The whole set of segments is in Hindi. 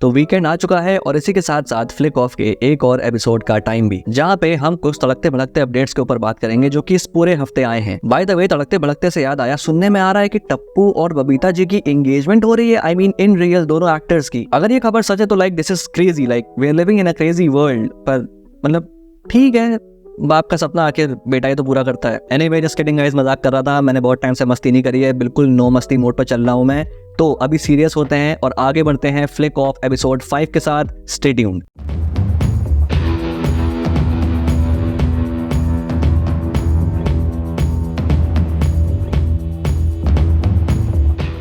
तो वीकेंड आ चुका है और इसी के साथ साथ फ्लिक ऑफ के एक और एपिसोड का टाइम भी, जहाँ पे हम कुछ तड़कते भड़कते अपडेट्स के ऊपर बात करेंगे जो कि इस पूरे हफ्ते आए हैं। बाय द वे, तड़कते भड़कते से याद आया, सुनने में आ रहा है कि टप्पू और बबीता जी की एंगेजमेंट हो रही है। आई मीन इन रियल, दोनों एक्टर्स की। अगर ये खबर सच है तो like this is crazy, like we are living in a crazy world. पर मतलब ठीक है, बाप का सपना आखिर बेटा ही तो पूरा करता है। एनीवे, जस्ट किडिंग गाइस, मजाक कर रहा था। मैंने बहुत टाइम से मस्ती नहीं करी है, बिल्कुल नो मस्ती मोड पर चल रहा हूं मैं। तो अभी सीरियस होते हैं और आगे बढ़ते हैं फ्लिक ऑफ एपिसोड 5 के साथ। Stay tuned.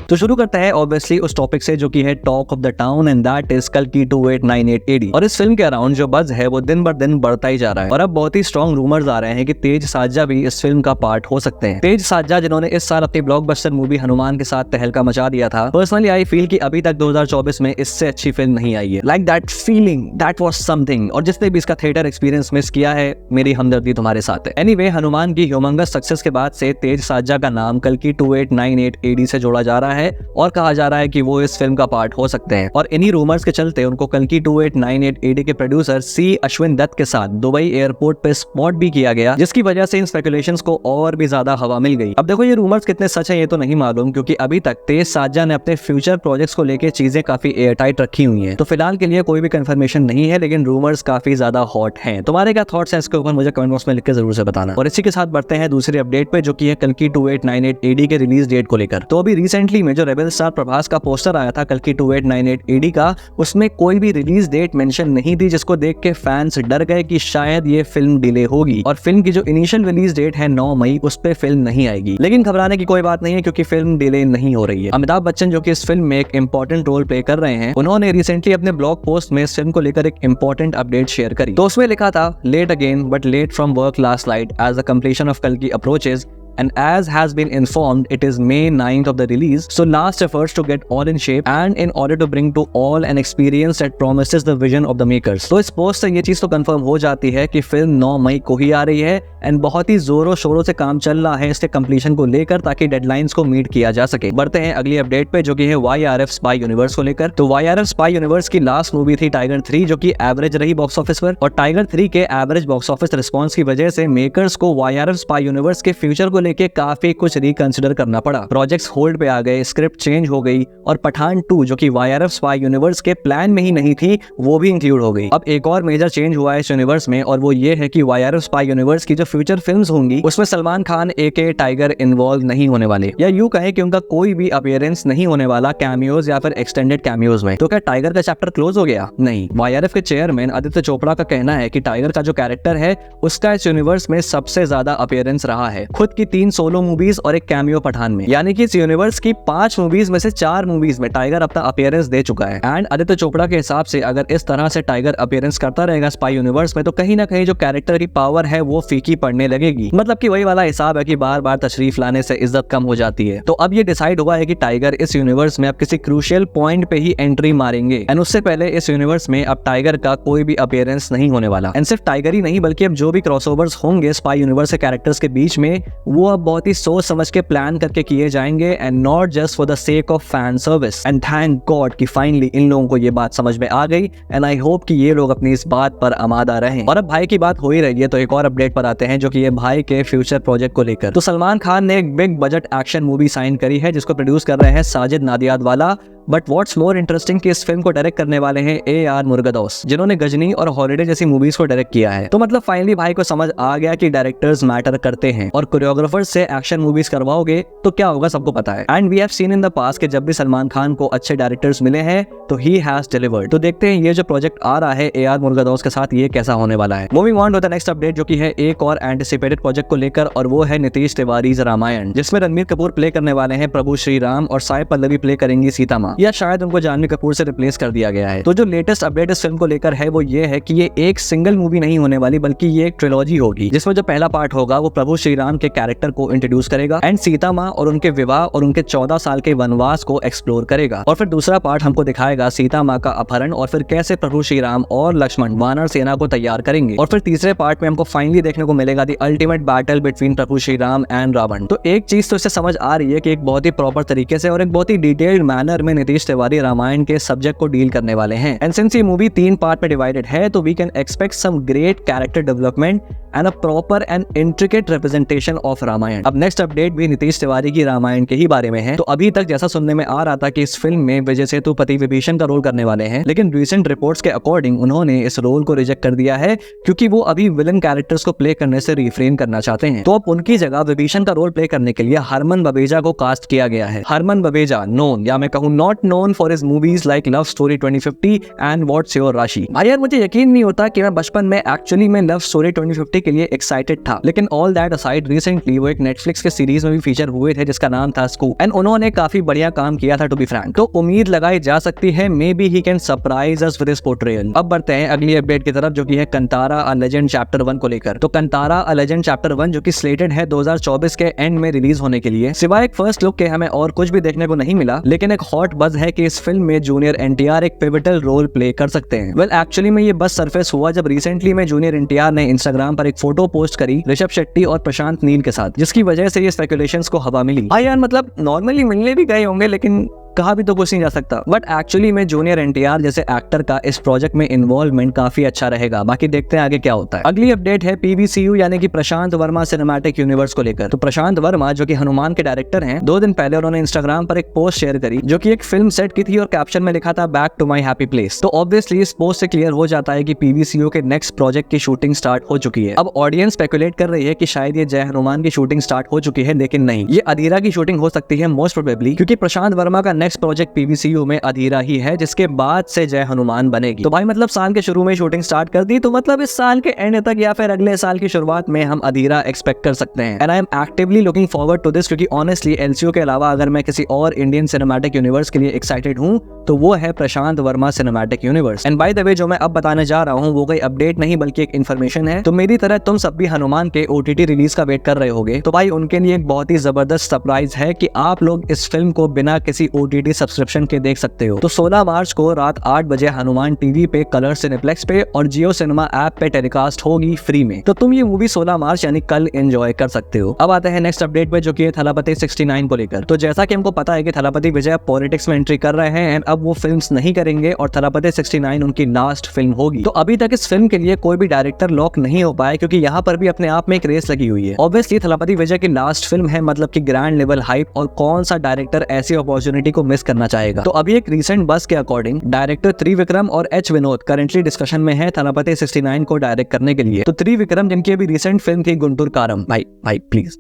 तो शुरू करते हैं ऑब्वियसली उस टॉपिक से जो कि है talk of the town, and that is कल्कि 2898 AD। और इस फिल्म के अराउंड जो बज है वो दिन बर दिन बढ़ता ही जा रहा है और अब बहुत ही स्ट्रॉन्ग रूमर्स आ रहे हैं कि तेज साजा भी इस फिल्म का पार्ट हो सकते हैं। तेज साजा जिन्होंने इस साल अपनी ब्लॉकबस्टर मूवी हनुमान के साथ तहलका मचा दिया था। पर्सनली आई फील कि अभी तक 2024 में इससे अच्छी फिल्म नहीं आई है। Like that feeling, that was something. और जिसने भी इसका थिएटर एक्सपीरियंस मिस किया है, मेरी हमदर्दी तुम्हारे साथ है। एनीवे, हनुमान की ह्यूमंगस सक्सेस के बाद से तेज साजा का नाम कल्कि 2898 AD से जोड़ा जा रहा है और कहा जा रहा है कि वो इस फिल्म का पार्ट हो सकते हैं। और इन्हीं रूमर्स के चलते उनको कल्कि 2898 AD के प्रोड्यूसर सी अश्विन दत्त के साथ दुबई एयरपोर्ट पे स्पॉट भी किया गया, जिसकी वजह से इन स्पेकुलेशंस को और भी ज्यादा हवा मिल गई। अब देखो, ये रूमर्स कितने सच है ये तो नहीं मालूम, क्योंकि अभी तक तेज साजा ने अपने फ्यूचर प्रोजेक्ट्स को लेकर चीजें काफी एयर टाइट रखी हुई हैं। तो फिलहाल के लिए कोई भी कंफर्मेशन नहीं है, लेकिन रूमर्स काफी ज्यादा हॉट हैं। तुम्हारे क्या थॉट्स हैं इसके ऊपर, मुझे कमेंट बॉक्स में लिख के जरूर से बताना। और इसी के साथ बढ़ते हैं दूसरी अपडेट पे, जो कि है कल्कि 2898 AD के रिलीज डेट को लेकर। तो अभी रिसेंटली में जो रेबल स्टार प्रभास का पोस्टर आया था कल्कि 2898 AD का, उसमें कोई भी रिलीज डेट मेंशन नहीं थी, जिसको देख के फैंस डर गए कि शायद ये फिल्म डिले होगी और फिल्म की जो इनिशियल रिलीज डेट है 9 मई, उस पे फिल्म नहीं आएगी। लेकिन घबराने की कोई बात नहीं है, क्योंकि फिल्म डिले नहीं हो रही है। अमिताभ बच्चन जो कि इस फिल्म में एक इंपॉर्टेंट रोल प्ले कर रहे हैं, उन्होंने रिसेंटली अपने ब्लॉग पोस्ट में इस फिल्म को लेकर एक इंपॉर्टेंट अपडेट शेयर करी। तो उसमें लिखा था, late again but late from work last night as the completion of कल्कि approaches, and as has been informed, it is May 9th of the release, so last efforts to get all in shape and in order to bring to all an experience that promises the vision of the makers। तो इस पोस्ट से ये चीज तो कंफर्म हो जाती है कि फिल्म 9 मई को ही आ रही है एंड बहुत ही जोरों शोरों से काम चल रहा है इसके कंप्लीशन को लेकर, ताकि डेडलाइंस को मीट किया जा सके। बढ़ते हैं अगली अपडेट पे, जो कि है YRF स्पाई यूनिवर्स को लेकर। तो YRF स्पाई यूनिवर्स की लास्ट मूवी थी टाइगर 3, जो कि एवरेज रही बॉक्स ऑफिस पर, और टाइगर 3 के एवरेज बॉक्स ऑफिस रिस्पॉन्स की वजह से मेकर्स को YRF स्पाई यूनिवर्स के फ्यूचर को लेकर काफी कुछ रिकंसिडर करना पड़ा। प्रोजेक्ट्स होल्ड पे आ गए, स्क्रिप्ट चेंज हो गई और पठान 2 जो कि YRF स्पाई यूनिवर्स के प्लान में ही नहीं थी, वो भी इंक्लूड हो गई। अब एक और मेजर चेंज हुआ है इस यूनिवर्स में, और वो ये है कि YRF स्पाई यूनिवर्स की जो फ्यूचर फिल्म्स होंगी उसमें Salman Khan AKA tiger involve नहीं होने वाले, या यूं कहें कि उनका कोई भी अपीयरेंस नहीं होने वाला कैमियोज या फिर एक्सटेंडेड कैमियोज में। तो क्या टाइगर का चैप्टर क्लोज हो गया? नहीं। YRF के चेयरमैन आदित्य चोपड़ा का कहना है कि टाइगर का जो कैरेक्टर है उसका इस यूनिवर्स में सबसे ज्यादा अपीयरेंस रहा है, खुद की 3 सोलो मूवीज और एक कैमियो पठान में। यानी कि इस यूनिवर्स की 5 मूवीज में से 4 मूवीज में टाइगर अपना अपीयरेंस दे चुका है। एंड आदित्य चोपड़ा के हिसाब से अगर इस तरह से टाइगर अपीयरेंस करता रहेगा स्पाई यूनिवर्स में, तो कहीं ना कहीं जो कैरेक्टर की पावर है वो फीकी पड़ने लगेगी। मतलब कि वही वाला हिसाब है कि बार बार तशरीफ लाने से इज्जत कम हो जाती है। तो अब ये डिसाइड हुआ है कि टाइगर इस यूनिवर्स में अब किसी क्रूशियल पॉइंट पे ही एंट्री मारेंगे, एंड उससे पहले इस यूनिवर्स में अब टाइगर का कोई भी अपीयरेंस नहीं होने वाला। एंड सिर्फ टाइगर ही नहीं, बल्कि अब जो भी क्रॉसओवर्स होंगे स्पाई यूनिवर्स के कैरेक्टर्स के बीच में, वो अब बहुत ही सोच समझ के प्लान करके किए जाएंगे, and not just for the sake of fan service. And thank God कि फाइनली इन लोगों को ये बात समझ में आ गई, एंड आई होप कि ये लोग अपनी इस बात पर आमादा रहें। और अब भाई की बात हो ही रही है, तो एक और अपडेट पर आते हैं, जो कि ये भाई के फ्यूचर प्रोजेक्ट को लेकर। तो सलमान खान ने एक big budget action movie sign करी है, जिसको प्रोड्यूस कर रहे हैं Sajid Nadiadwala. But what's more interesting कि इस फिल्म को डायरेक्ट करने वाले हैं AR मुरुगदोस, जिन्होंने गजनी और हॉलिडे जैसी मूवीज को डायरेक्ट किया है। तो मतलब फाइनली भाई को समझ आ गया कि डायरेक्टर्स मैटर करते हैं, और कोरियोग्राफर्स से एक्शन मूवीज करवाओगे तो क्या होगा सबको पता है। And we have seen in the past कि जब भी सलमान खान को अच्छे डायरेक्टर्स मिले हैं तो ही हैज डिलीवर्ड। तो देखते हैं ये जो प्रोजेक्ट आ रहा है AR मुरुगदोस के साथ, ये कैसा होने वाला है। Moving on to the next update, जो कि है एक और एंटिसिपेटेड प्रोजेक्ट को लेकर, और वो है नीतीश तिवारी रामायण, जिसमें रणबीर कपूर प्ले करने वाले हैं प्रभु श्री राम और साई पल्लवी प्ले करेंगी सीता माँ, या शायद उनको जानवी कपूर से रिप्लेस कर दिया गया है। तो जो लेटेस्ट अपडेट इस फिल्म को लेकर है वो ये है कि ये एक सिंगल मूवी नहीं होने वाली, बल्कि ये एक ट्रिलॉजी होगी, जिसमें जो पहला पार्ट होगा वो प्रभु श्री राम के कैरेक्टर कैरेक्टर को इंट्रोड्यूस करेगा एंड सीता माँ और उनके विवाह और उनके 14 साल के वनवास को एक्सप्लोर करेगा। और फिर दूसरा पार्ट हमको दिखाएगा सीता माँ का अपहरण और फिर कैसे प्रभु श्री राम और लक्ष्मण वानर सेना को तैयार करेंगे। और फिर तीसरे पार्ट में हमको फाइनली देखने को मिलेगा द अल्टीमेट बैटल बिटवीन प्रभु श्री राम एंड रावण। तो एक चीज तो इससे समझ आ रही है कि एक बहुत ही प्रॉपर तरीके से और एक बहुत ही डिटेल्ड मैनर में नीतीश तिवारी रामायण के सब्जेक्ट को डील करने वाले हैं। एंड सिंस ये मूवी 3 पार्ट में डिवाइडेड है तो we can expect some great character development and a proper and intricate representation of Ramayan. अब नेक्स्ट अपडेट भी नीतीश तिवारी की रामायण के ही बारे में है। तो अभी तक जैसा सुनने में आ रहा था कि इस फिल्म में विजय सेतुपति विभीषण का रोल करने वाले हैं, लेकिन रिसेंट रिपोर्ट्स के अकॉर्डिंग उन्होंने इस रोल को रिजेक्ट कर दिया है क्योंकि वो अभी विलन कैरेक्टर्स को प्ले करने से रिफ्रेन करना चाहते हैं। तो अब उनकी जगह विभीषण का रोल प्ले करने के लिए हरमन बवेजा को कास्ट किया गया है। हरमन बवेजा नोन या मैं कहूँ not known for his movies like love story 2050 and what's your राशि। भाई यार मुझे यकीन नहीं होता कि मैं बचपन में एक्चुअली में लव स्टोरी 2050 के लिए एक्साइटेड था, लेकिन ऑल दैट असाइड रिसेंटली वो एक नेटफ्लिक्स के सीरीज में भी फीचर हुए थे जिसका नाम था स्कूप एंड उन्होंने काफी बढ़िया काम किया था टू बी फ्रैंक। तो उम्मीद लगाई जा सकती है may be he can surprise us with his portrayal. अब बढ़ते हैं अगली अपडेट की तरफ जो कि है कंतारा अ लेजेंड चैप्टर 1 को लेकर। तो कंतारा अ लेजेंड चैप्टर 1 जो कि स्लेटेड है 2024 के एंड में रिलीज होने के लिए, सिवाय एक फर्स्ट लुक के हमें और कुछ भी देखने को नहीं मिला, लेकिन एक हॉट बज है कि इस फिल्म में जूनियर एनटीआर एक पिवटल रोल प्ले कर सकते हैं। वेल एक्चुअली में ये बस सरफेस हुआ जब रिसेंटली में जूनियर एनटीआर ने इंस्टाग्राम पर एक फोटो पोस्ट करी ऋषभ शेट्टी और प्रशांत नील के साथ, जिसकी वजह से ये स्पेकुलेशंस को हवा मिली। हाँ यार मतलब नॉर्मली मिलने भी गए होंगे लेकिन कहा भी तो कुछ नहीं जा सकता, बट एक्चुअली में जूनियर एनटीआर जैसे एक्टर का इस प्रोजेक्ट में इन्वॉल्वमेंट काफी अच्छा रहेगा। बाकी देखते हैं आगे क्या होता है। अगली अपडेट है पीवीसीयू यानी कि प्रशांत वर्मा सिनेमैटिक यूनिवर्स को लेकर। तो प्रशांत वर्मा जो कि हनुमान के डायरेक्टर हैं, 2 दिन पहले उन्होंने इंस्टाग्राम पर एक पोस्ट शेयर करी जो कि एक फिल्म सेट की थी और कैप्शन में लिखा था back to my happy place. तो ऑब्वियसली इस पोस्ट से क्लियर हो जाता है कि पीवीसीयू के नेक्स्ट प्रोजेक्ट की शूटिंग स्टार्ट हो चुकी है। अब ऑडियंस स्पेकुलेट कर रही है कि शायद ये जय हनुमान की शूटिंग स्टार्ट हो चुकी है, लेकिन नहीं, ये अधीरा की शूटिंग हो सकती है मोस्ट प्रोबेबली, क्योंकि प्रशांत वर्मा का नेक्स्ट प्रोजेक्ट पीवीसीयू में अधीरा ही है जिसके बाद से जय हनुमान बनेगी। तो भाई मतलब साल के शुरू में शूटिंग स्टार्ट कर दी, तो मतलब इस साल के एंड तक या फिर अगले साल की शुरुआत में हम अधीरा एक्सपेक्ट कर सकते हैं। And I am actively looking forward to this, क्योंकि ऑनेस्टली एलसीयू के अलावा अगर मैं किसी और इंडियन सिनेमैटिक यूनिवर्स के लिए एक्साइटेड हूँ तो वो है Prashant Varma cinematic universe. And by the way जो मैं अब बताने जा रहा हूँ वो कोई अपडेट नहीं बल्कि एक इन्फॉर्मेशन है। तो मेरी तरह तुम सब भी हनुमान के ओटीटी रिलीज का वेट कर रहे होगे, तो भाई उनके लिए एक बहुत ही जबरदस्त सरप्राइज है कि आप लोग इस फिल्म को बिना किसी ओटीटी सब्सक्रिप्शन के देख सकते हो। तो 16 मार्च को रात 8 बजे हनुमान टीवी पे, कलर सिनेप्लेक्स पे और जियो सिनेमा ऐप पे टेलीकास्ट होगी फ्री में। तो तुम ये मूवी 16 मार्च यानी कल एंजॉय कर सकते हो। अब आते हैं नेक्स्ट अपडेट पे जो कि है थलापति 69 को लेकर। तो जैसा कि हमको पता है कि थलापति विजय पॉलिटिक्स में एंट्री कर रहे हैं एंड अब वो फिल्म्स नहीं करेंगे और थलापति 69 उनकी लास्ट फिल्म होगी। तो अभी तक इस फिल्म के लिए कोई भी डायरेक्टर लॉक नहीं हो पाया क्योंकि यहाँ पर भी अपने आप में एक रेस लगी हुई है। ऑब्वियसली थलापति विजय की लास्ट फिल्म है, मतलब कि ग्रैंड लेवल हाइप, और कौन सा डायरेक्टर ऐसी अपॉर्चुनिटी को मिस करना चाहेगा। तो अभी एक रिसेंट बस के अकॉर्डिंग डायरेक्टर त्रिविक्रम और एच विनोद करंटली डिस्कशन में है थलापति 69 को डायरेक्ट करने के लिए। तो त्रिविक्रम जिनकी अभी रिसेंट फिल्म थी गुंटूर कारम, भाई प्लीज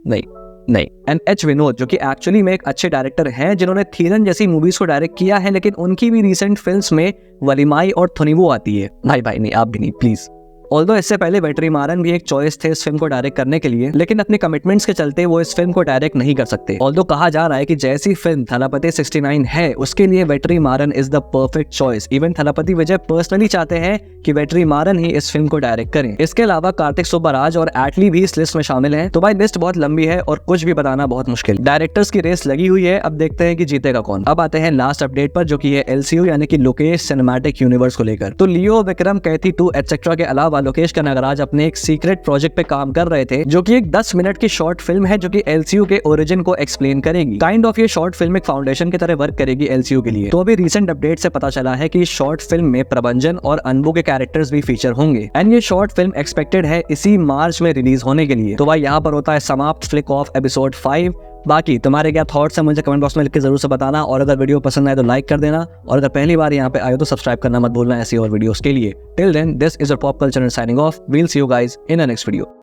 नहीं, एंड एच विनोद जो कि एक्चुअली में एक अच्छे डायरेक्टर हैं जिन्होंने थीरन जैसी मूवीज को डायरेक्ट किया है, लेकिन उनकी भी रिसेंट फिल्म्स में वलीमाई और थुनिवो आती है। भाई नहीं, आप भी नहीं प्लीज। ऑल्दो इससे पहले वेट्रीमारन भी एक चॉइस थे इस फिल्म को डायरेक्ट करने के लिए, लेकिन अपने कमिटमेंट्स के चलते वो इस फिल्म को डायरेक्ट नहीं कर सकते। ऑल्दो कहा जा रहा है कि जैसी फिल्म थलापति 69 है उसके लिए Vetrimaaran is the perfect choice. Even Thalapathy Vijay personally चाहते हैं कि वेट्रीमारन ही इस फिल्म को डायरेक्ट करें। इसके अलावा कार्तिक सुब्बाराज और एटली भी इस लिस्ट में शामिल हैं। तो भाई लिस्ट बहुत लंबी है और कुछ भी बताना बहुत मुश्किल। डायरेक्टर्स की रेस लगी हुई है, अब देखते हैं कि जीतेगा कौन। अब आते हैं लास्ट अपडेट पर जो कि है एलसीयू यानी कि लोकेश सिनेमैटिक यूनिवर्स को लेकर। तो लियो, विक्रम, कैथी 2 एटसेट्रा के अलावा लोकेश कनगराज अपने एक सीक्रेट प्रोजेक्ट पे काम कर रहे थे जो कि एक 10 मिनट की शॉर्ट फिल्म है जो कि एलसीयू के ओरिजिन को एक्सप्लेन करेगी। काइंड ऑफ ये शॉर्ट फिल्म एक फाउंडेशन की तरह वर्क करेगी एलसीयू के लिए। तो अभी रिसेंट अपडेट से पता चला है कि इस शॉर्ट फिल्म में प्रभंजन और अनबू के कैरेक्टर्स भी फीचर होंगे एंड ये शॉर्ट फिल्म एक्सपेक्टेड है इसी मार्च में रिलीज होने के लिए। तो भाई यहाँ पर होता है समाप्त फ्लिक ऑफ एपिसोड 5। बाकी तुम्हारे क्या थॉट्स हैं मुझे कमेंट बॉक्स में लिख के जरूर से बताना, और अगर वीडियो पसंद आए तो लाइक कर देना, और अगर पहली बार यहाँ पे आए तो सब्सक्राइब करना मत भूलना ऐसी और वीडियोस के लिए। Till then this is your pop culture signing off. We'll see you guys in the next video.